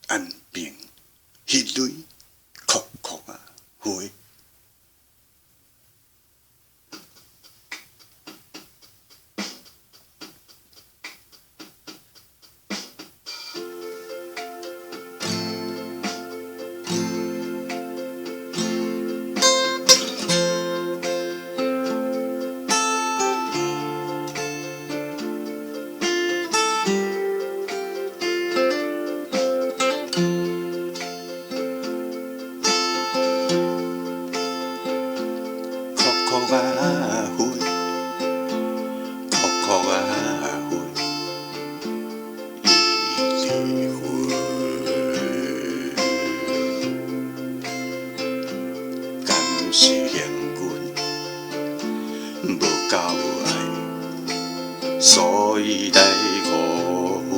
安平迄蕊酷酷啊花。酷酷啊花，酷酷啊花，伊伫花，敢是嫌阮无够爱，所以来误会。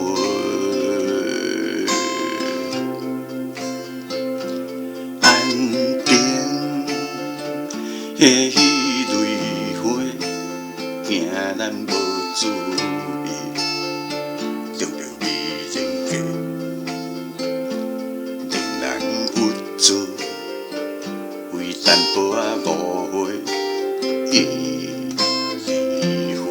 安平的迄蕊花，惊咱无注意，着着美人计，令人有罪。为淡薄仔误会，伊离婚。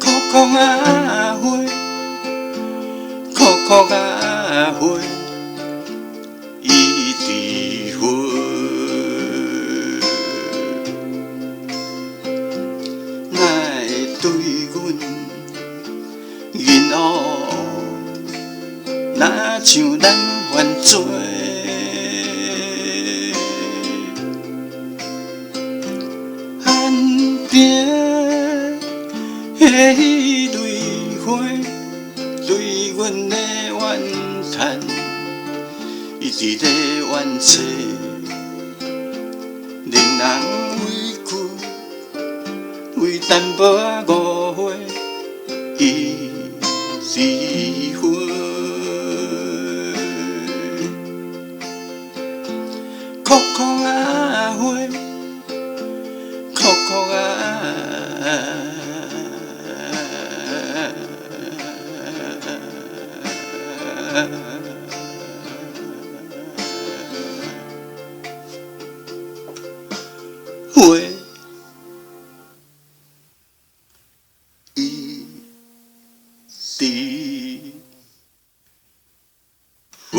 酷酷啊花，酷酷啊花，伊伫花，哪会对阮认乌？哪像咱犯罪？安平的迄蕊花，对阮的怨叹，一直在怨嗟，令人委屈。为淡薄仔误会，伊离婚。酷酷啊花，酷酷啊花，伊伫花。